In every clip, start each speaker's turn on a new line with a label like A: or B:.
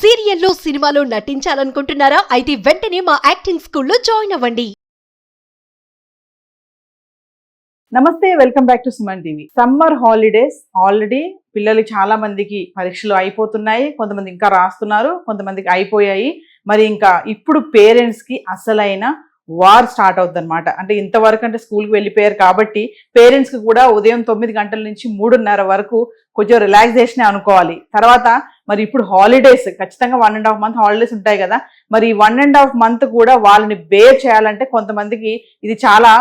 A: సీరియల్లో సినిమాలో నటించాలనుకుంటున్నారా? అయితే వెంటనే మా యాక్టింగ్ స్కూల్లో జాయిన్ అవ్వండి.
B: నమస్తే, welcome back to Suman TV. Summer holidays already పిల్లలు చాలా మందికి పరీక్షలు అయిపోతున్నాయి, కొంతమంది ఇంకా రాస్తున్నారు, కొంతమందికి అయిపోయాయి. మరి ఇంకా ఇప్పుడు పేరెంట్స్ కి అసలైన వార్ స్టార్ట్ అవుతుంది అనమాట. అంటే ఇంతవరకు అంటే స్కూల్కి వెళ్ళిపోయారు కాబట్టి పేరెంట్స్ కి కూడా ఉదయం 9 గంటల నుంచి 3:30 వరకు కొంచెం రిలాక్సేషన్ అనుకోవాలి. తర్వాత మరి ఇప్పుడు హాలిడేస్ ఖచ్చితంగా 1.5 మంత్ హాలిడేస్ ఉంటాయి కదా. మరి 1.5 మంత్ కూడా వాళ్ళని బేర్ చేయాలంటే కొంతమందికి ఇది చాలా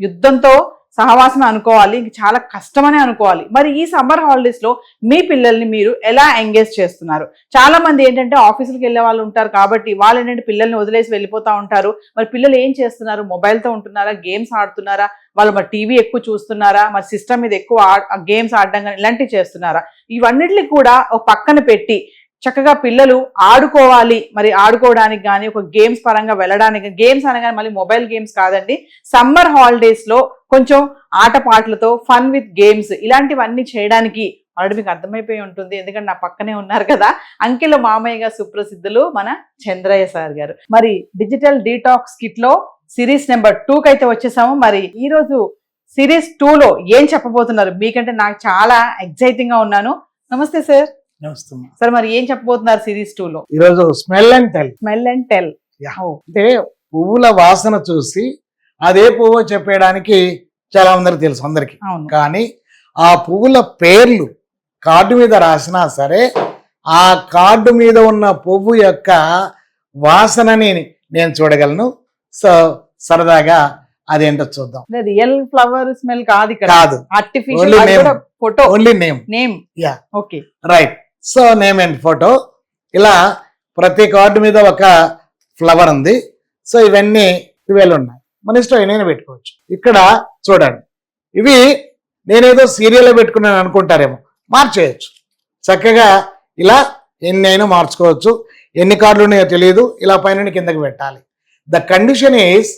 B: యుద్ధంతో సహవాసం అనుకోవాలి, ఇంక చాలా కష్టమనే అనుకోవాలి. మరి ఈ సమ్మర్ హాలిడేస్ లో మీ పిల్లల్ని మీరు ఎలా ఎంగేజ్ చేస్తున్నారు? చాలా మంది ఏంటంటే ఆఫీసులకు వెళ్ళే వాళ్ళు ఉంటారు కాబట్టి వాళ్ళు ఏంటంటే పిల్లల్ని వదిలేసి వెళ్ళిపోతూ ఉంటారు. మరి పిల్లలు ఏం చేస్తున్నారు? మొబైల్తో ఉంటున్నారా? గేమ్స్ ఆడుతున్నారా? వాళ్ళు మరి టీవీ ఎక్కువ చూస్తున్నారా? మరి సిస్టమ్ మీద ఎక్కువ గేమ్స్ ఆడడం కానీ ఇలాంటివి చేస్తున్నారా? ఇవన్నిటిని కూడా ఒక పక్కన పెట్టి చక్కగా పిల్లలు ఆడుకోవాలి, మరి ఆడుకోవడానికి కానీ ఒక గేమ్స్ పరంగా వెళ్ళడానికి, గేమ్స్ అనగానే మళ్ళీ మొబైల్ గేమ్స్ కాదండి, సమ్మర్ హాలిడేస్ లో కొంచెం ఆటపాటలతో ఫన్ విత్ గేమ్స్ ఇలాంటివన్నీ చేయడానికి ఆల్రెడీ మీకు అర్థమైపోయి ఉంటుంది, ఎందుకంటే నా పక్కనే ఉన్నారు కదా అంకిల్ మామయ్యగా సుప్రసిద్ధులు మన చంద్రయ్య సార్ గారు. మరి డిజిటల్ డీటాక్స్ కిట్ లో సిరీస్ నెంబర్ 2 అయితే వచ్చేసాము. మరి ఈ రోజు సిరీస్ 2 లో ఏం చెప్పబోతున్నారు? మీకంటే నాకు చాలా ఎక్సైటింగ్ గా ఉన్నాను. నమస్తే సార్. సార్, మరి ఏం చెప్పబోతున్నారు సిరీస్ 2 లో?
C: ఈరోజు స్మెల్ అండ్ టెల్. అంటే పువ్వుల వాసన చూసి అదే పువ్వు చెప్పేయడానికి చాలా మందికి తెలుసు అందరికి, కానీ ఆ పువ్వుల పేర్లు కార్డు మీద రాసినా సరే ఆ కార్డు మీద ఉన్న పువ్వు యొక్క వాసనని నేను చూడగలను. సో సరదాగా అదేంటో చూద్దాం.
B: రియల్ ఫ్లవర్ స్మెల్ కాదు,
C: కాదు,
B: artificial photo,
C: only name.
B: Yeah, okay,
C: right. So name and photo, ఇలా ప్రతి కార్డు మీద ఒక ఫ్లవర్ ఉంది. సో ఇవన్నీ 12 ఉన్నాయి, మన ఇష్టం ఏమైనా పెట్టుకోవచ్చు. ఇక్కడ చూడండి, ఇవి నేనేదో సీరియల్లో పెట్టుకున్నాను అనుకుంటారేమో, మార్చేయచ్చు చక్కగా. ఇలా ఎన్ని అయినా మార్చుకోవచ్చు. ఎన్ని కార్డులు ఉన్నాయో తెలియదు, ఇలా పైన కిందకి పెట్టాలి. The condition is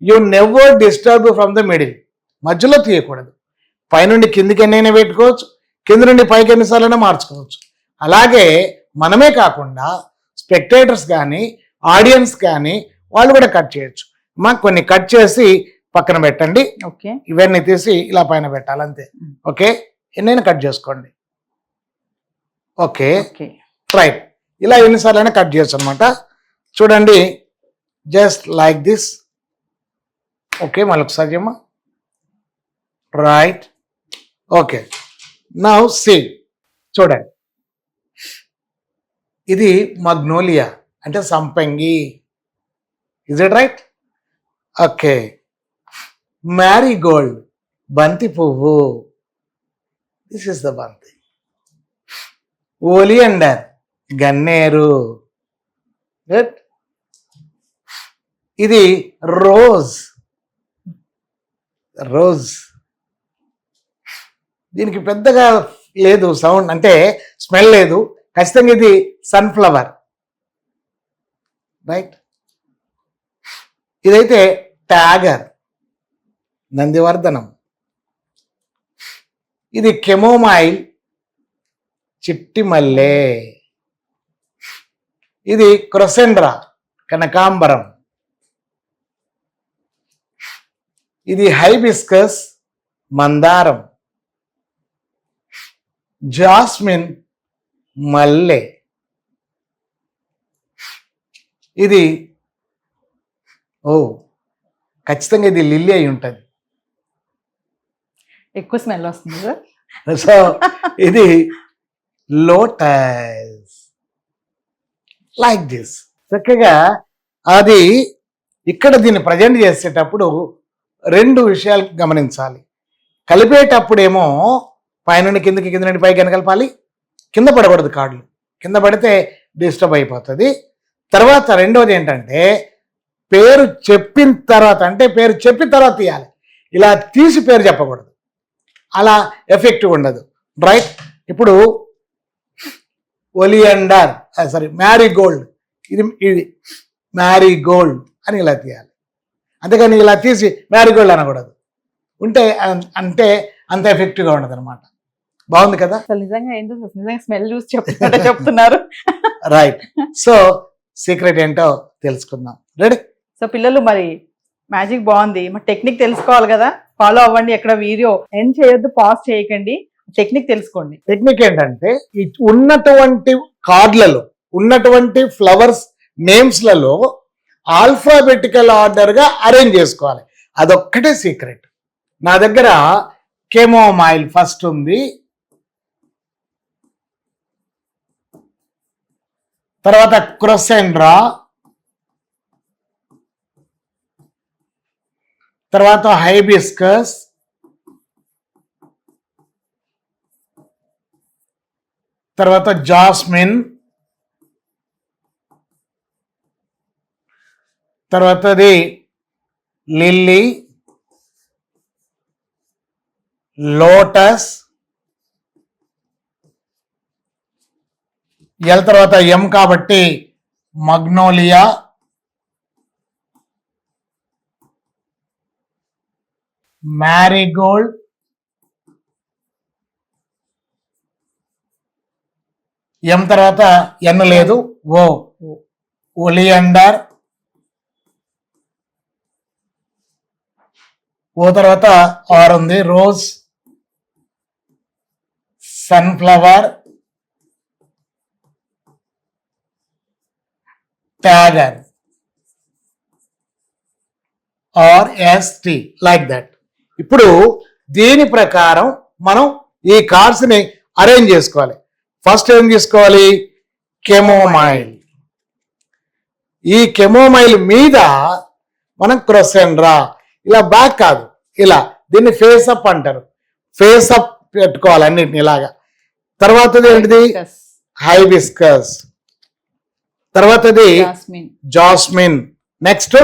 C: you never disturb from the middle. మధ్యలో తీయకూడదు. పైనుండి కిందికి ఎన్నైనా పెట్టుకోవచ్చు, కింద నుండి పైకి ఎన్నిసార్లైనా మార్చుకోవచ్చు. అలాగే మనమే కాకుండా స్పెక్టేటర్స్ కానీ ఆడియన్స్ కానీ వాళ్ళు కూడా కట్ చేయొచ్చు. మాకు కొన్ని కట్ చేసి పక్కన పెట్టండి.
B: ఓకే,
C: ఇవన్నీ తీసి ఇలా పైన పెట్టాలి, అంతే. ఓకే, ఎన్నైనా కట్ చేసుకోండి. Okay, right. ఇలా ఎన్నిసార్లు అయినా కట్ చేయొచ్చు అనమాట. చూడండి, జస్ట్ లైక్ దిస్. ఓకే, మళ్ళీ ఒకసారి చేయమ్మా. Right, okay. నౌ సీ, చూడండి, ఇది మగ్నోలియా అంటే సంపంగి. Is it right? Okay. Marie Gold బంతి పువ్వు. దిస్ ఇస్ ద బంతి. ఓలియండర్ గన్నేరు. గుడ్. ఇది రోజ్. దీనికి పెద్దగా లేదు సౌండ్, అంటే స్మెల్ లేదు. ఖచ్చితంగా ఇది సన్ఫ్లవర్, రైట్. ఇదైతే ట్యాగర్, నందివర్ధనం. ఇది కెమోమైల్, చిట్టి మల్లె. ఇది క్రొసెండ్రా, కనకాంబరం. ఇది హైబిస్కస్, మందారం. జాస్మిన్, మల్లె. ఇది ఖచ్చితంగా ఇది లిల్లీ అయి ఉంటుంది,
B: ఎక్కువ స్మెల్ వస్తుంది సార్.
C: సో ఇది లోటస్, లైక్ దిస్. చక్కగా అది ఇక్కడ దీన్ని ప్రజెంట్ చేసేటప్పుడు 2 విషయాలు గమనించాలి. కలిపేటప్పుడేమో పైనుండి కిందకి, కింద నుండి పైకి కలపాలి. కింద పడకూడదు, కార్డులు కింద పడితే డిస్టర్బ్ అయిపోతుంది. తర్వాత రెండోది ఏంటంటే పేరు చెప్పిన తర్వాత, అంటే పేరు చెప్పిన తర్వాత తీయాలి. ఇలా తీసి పేరు చెప్పకూడదు, అలా ఎఫెక్టివ్ ఉండదు, రైట్. ఇప్పుడు ఒలియండర్, మ్యారీగోల్డ్, ఇది మ్యారీగోల్డ్ అని ఇలా తీయాలి. అంతేకాని ఇలా తీసి మ్యారీగోల్డ్ అనకూడదు. ఉంటే అంటే అంత ఎఫెక్టివ్గా ఉండదు అనమాట. బాగుంది కదా?
B: అసలు నిజంగా ఏంటో నిజంగా స్మెల్ చూసి చెప్తున్నారు.
C: రైట్. సో సీక్రెట్ ఏంటో తెలుసుకుందాం. రెడీ?
B: సో పిల్లలు మరి మ్యాజిక్ బాగుంది, మరి టెక్నిక్ తెలుసుకోవాలి కదా, ఫాలో అవ్వండి. ఎక్కడ వీడియో ఎండ్ చేయొద్దు, పాజ్ చేయకండి, టెక్నిక్ తెలుసుకోండి.
C: టెక్నిక్ ఏంటంటే ఈ ఉన్నటువంటి కార్డులలో ఉన్నటువంటి ఫ్లవర్స్ నేమ్స్లలో ఆల్ఫాబెటికల్ ఆర్డర్గా అరేంజ్ చేసుకోవాలి. అదొక్కటే సీక్రెట్. నా దగ్గర కెమోమైల్ ఫస్ట్ ఉంది, తర్వాత క్రొసెండ్రా, తర్వాత హైబిస్కస్, తర్వాత జాస్మిన్, తర్వాతది లిల్లీ, లోటస్, ఎల్ తర్వాత ఎం కాబట్టి మగ్నోలియా, మ్యారీగోల్డ్, ఎం తర్వాత ఎన్ లేదు, ఒలియండర్, ఓ తర్వాత ఆర్ ఉంది, rose, sunflower, tiger, R S T, like that. ఇప్పుడు దీని ప్రకారం మనం ఈ కార్డ్స్ ని అరేంజ్ చేసుకోవాలి. ఫస్ట్ ఏం తీసుకోవాలి? కెమోమైల్. ఈ కెమోమైల్ మీద మనం క్రొసెండ్రా, ఇలా బ్యాక్ కాదు, ఇలా దీన్ని ఫేస్ అప్ అంటారు. ఫేస్ అప్ పెట్టుకోవాలి అన్నిటిని ఇలాగా. తర్వాతది ఏంటిది? హైబిస్కస్, తర్వాతది జాస్మిన్, నెక్స్ట్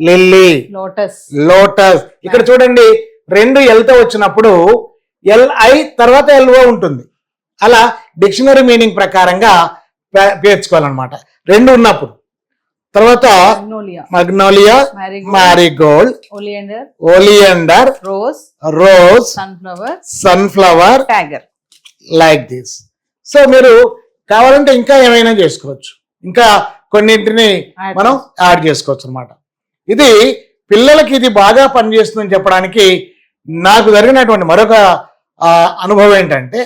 C: లిల్లీ, లోటస్. ఇక్కడ చూడండి, రెండు ఎల్తో వచ్చినప్పుడు ఎల్ఐ తర్వాత ఎల్ఓ ఉంటుంది. అలా డిక్షనరీ మీనింగ్ ప్రకారంగా పేర్చుకోవాలన్నమాట రెండు ఉన్నప్పుడు. తర్వాత magnolia, marigold, oleander, rose, sunflower,
B: tiger,
C: like this. So మీరు కావాలంటే ఇంకా ఏమైనా చేసుకోవచ్చు, ఇంకా కొన్నింటిని మనం యాడ్ చేసుకోవచ్చు అన్నమాట. ఇది పిల్లలకి ఇది బాగా పనిచేస్తుందని చెప్పడానికి నాకు జరిగినటువంటి మరొక అనుభవం ఏంటంటే,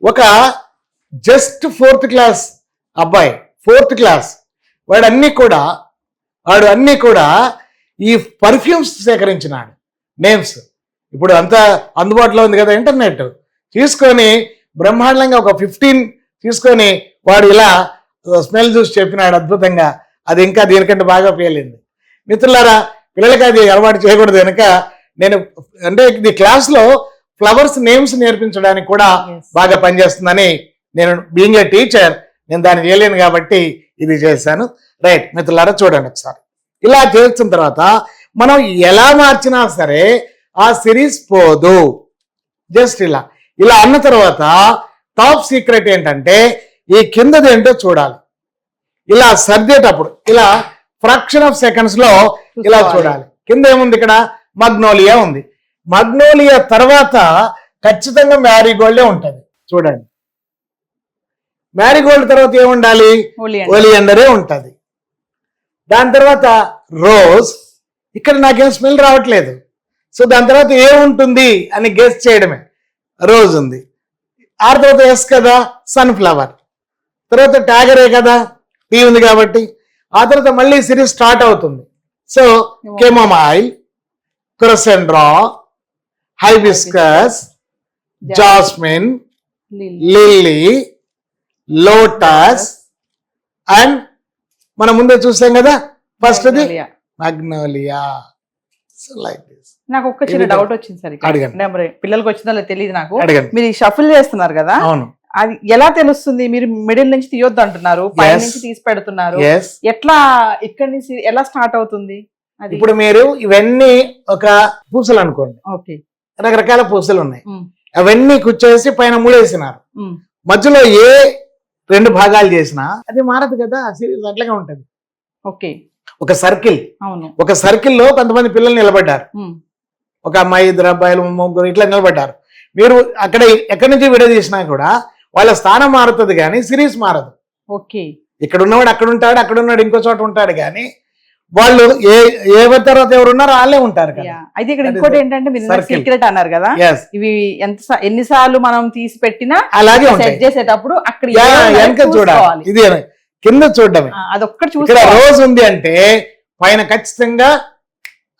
C: ఒక జస్ట్ 4th క్లాస్ అబ్బాయి, 4th క్లాస్, వాడు అన్నీ కూడా ఈ పర్ఫ్యూమ్స్ సేకరించినాడు నేమ్స్. ఇప్పుడు అంతా అందుబాటులో ఉంది కదా ఇంటర్నెట్, తీసుకొని బ్రహ్మాండంగా ఒక 15 తీసుకొని వాడు ఇలా స్మెల్ చూసి చెప్పినాడు అద్భుతంగా. అది ఇంకా దీనికంటే బాగా పేలింది. మిత్రులారా, పిల్లలకి అది అలవాటు చేయకూడదు కనుక నేను అంటే ఇది క్లాస్లో ఫ్లవర్స్ నేమ్స్ నేర్పించడానికి కూడా బాగా పనిచేస్తుందని, నేను బీయింగ్ ఏ టీచర్ నేను దాన్ని చేయలేను కాబట్టి ఇది చేశాను. రైట్ మిత్రులారా, చూడండి ఒకసారి. ఇలా చేసిన తర్వాత మనం ఎలా మార్చినా సరే ఆ సిరీస్ పోదు. జస్ట్ ఇలా అన్న తర్వాత టాప్ సీక్రెట్ ఏంటంటే, ఈ కిందది ఏంటో చూడాలి. ఇలా సర్దేటప్పుడు ఇలా ఫ్రాక్షన్ ఆఫ్ సెకండ్స్ లో ఇలా చూడాలి. కింద ఏముంది? ఇక్కడ మగ్నోలియా ఉంది. మగ్నోలియా తర్వాత ఖచ్చితంగా మ్యారీగోల్డే ఉంటుంది. చూడండి, మ్యారీగోల్డ్ తర్వాత ఏముండాలి? ఒలియండరే ఉంటుంది. దాని తర్వాత రోజ్. ఇక్కడ నాకేం స్మెల్ రావట్లేదు, సో దాని తర్వాత ఏముంటుంది అని గెస్ చేయడమే. రోజ్ ఉంది. ఆ తర్వాత ఎస్ కదా, సన్ఫ్లవర్. తర్వాత ట్యాగరే కదా, టీ ఉంది కాబట్టి. ఆ తర్వాత మళ్ళీ సిరీస్ స్టార్ట్ అవుతుంది. So chamomile, crossandra, hibiscus, jasmine, lily, lotus, and మనం ముందే చూసాం కదా ఫస్ట్ మగ్నోలియా. Like this.
B: నాకు ఒక్క చిన్న డౌట్ వచ్చింది సార్,
C: అడగండి.
B: పిల్లలకి వచ్చిందో తెలియదు నాకు.
C: అడగండి.
B: మీరు షఫుల్ చేస్తున్నారు కదా,
C: అవును,
B: అది ఎలా తెలుస్తుంది? మీరు మిడిల్ నుంచి తీయొద్దు అంటున్నారు, పై నుంచి తీసి పెడుతున్నారు. ఎట్లా ఇక్కడ నుంచి ఎలా స్టార్ట్ అవుతుంది?
C: ఇప్పుడు మీరు ఇవన్నీ ఒక పూసలు అనుకోండి,
B: ఓకే,
C: రకరకాల పూసలు ఉన్నాయి. అవన్నీ కూర్చేసి పైన ముడేసినారు. మధ్యలో ఏ 2 భాగాలు చేసినా అది మారదు కదా, సిరీస్ అట్లాగే ఉంటది.
B: ఓకే,
C: ఒక సర్కిల్,
B: అవును,
C: ఒక సర్కిల్లో కొంతమంది పిల్లలు నిలబడ్డారు, ఒక అమ్మాయి, 2 అబ్బాయిలు, 3 ఇట్లా నిలబడ్డారు. మీరు అక్కడ ఎక్కడి నుంచి విడదీసినా కూడా వాళ్ళ స్థానం మారుతుంది కానీ సిరీస్ మారదు.
B: ఓకే.
C: ఇక్కడ ఉన్నవాడు అక్కడ ఉంటాడు, అక్కడ ఉన్నాడు ఇంకో చోట ఉంటాడు, కానీ వాళ్ళు ఎవరి తర్వాత ఎవరు ఉన్నారో వాళ్ళే ఉంటారు కదా.
B: అయితే ఇక్కడ ఇంకోటి ఏంటంటే మీరు
C: Circle.
B: సీక్రెట్ అన్నారు కదా,
C: Yes.
B: ఇవి ఎన్నిసార్లు మనం తీసి పెట్టినా
C: అలాగే
B: సెట్
C: ఉంటాయి.
B: చేసేటప్పుడు అక్కడ
C: వెనక చూడాలి, ఇది కింద చూడడమే.
B: అదొక్కటి
C: ఇక్కడ
B: చూసుకోవాలి.
C: రోజు ఉంది అంటే పైన ఖచ్చితంగా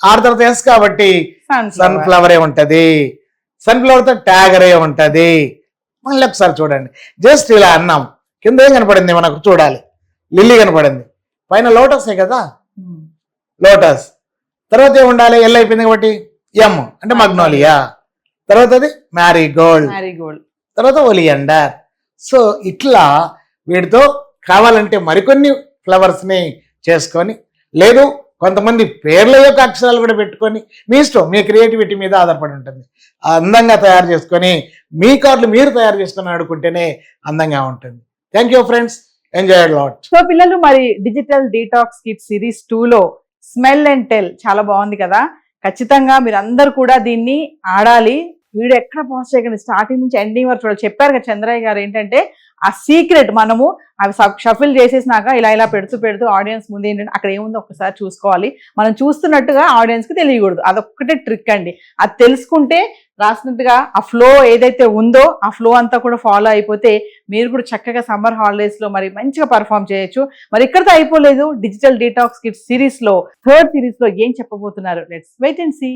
C: ఆరు తర్వాత ఎస్ కాబట్టి సన్ఫ్లవరే ఉంటది, సన్ఫ్లవర్ తో ట్యాగరే ఉంటది. మళ్ళీ ఒకసారి చూడండి, జస్ట్ ఇలా అన్నాం, కింద ఏం కనపడింది మనకు చూడాలి, లిల్లీ కనపడింది, పైన లోటస్ కదా, లోటస్. తర్వాత ఏమి ఉండాలి, ఎల్ అయిపోయింది కాబట్టి ఎమ్ అంటే మగ్నోలియా, తర్వాత అది మ్యారీగోల్డ్, తర్వాత ఒలియండర్. సో ఇట్లా వీటితో కావాలంటే మరికొన్ని ఫ్లవర్స్ ని చేసుకొని, లేదు కొంతమంది పేర్ల యొక్క అక్షరాలు కూడా పెట్టుకొని, మీ ఇష్టం, మీ క్రియేటివిటీ మీద ఆధారపడి ఉంటుంది. అందంగా తయారు చేసుకొని మీ కార్డులు మీరు తయారు చేసుకొని ఆడుకుంటేనే అందంగా ఉంటుంది. Thank you friends, enjoy lot.
B: So పిల్లలు, మరి డిజిటల్ డీటాక్స్ కిట్ సిరీస్ 2లో స్మెల్ అండ్ టెల్ చాలా బాగుంది కదా. ఖచ్చితంగా మీరు అందరు కూడా దీన్ని ఆడాలి. వీడియో ఎక్కడ పాస్ చేయకండి, స్టార్టింగ్ నుంచి ఎండింగ్ వరకు చూడాలి. చెప్పారు కదా చంద్రయ్య గారు ఏంటంటే ఆ సీక్రెట్ మనము అవి షఫిల్ చేసేసినాక ఇలా పెడుతూ ఆడియన్స్ ముందు ఏంటంటే అక్కడ ఏముందో ఒకసారి చూసుకోవాలి. మనం చూస్తున్నట్టుగా ఆడియన్స్ కి తెలియకూడదు. అదొక్కటే ట్రిక్ అండి. అది తెలుసుకుంటే రాసినట్టుగా ఆ ఫ్లో ఏదైతే ఉందో ఆ ఫ్లో అంతా కూడా ఫాలో అయిపోతే మీరు కూడా చక్కగా సమ్మర్ హాలిడేస్ లో మరి మంచిగా పర్ఫామ్ చేయొచ్చు. మరి ఇక్కడతో అయిపోలేదు, డిజిటల్ డీటాక్స్ కిట్ సిరీస్ లో 3rd సిరీస్ లో ఏం చెప్పబోతున్నారు, లెట్స్ వెయిట్ అండ్ సీ.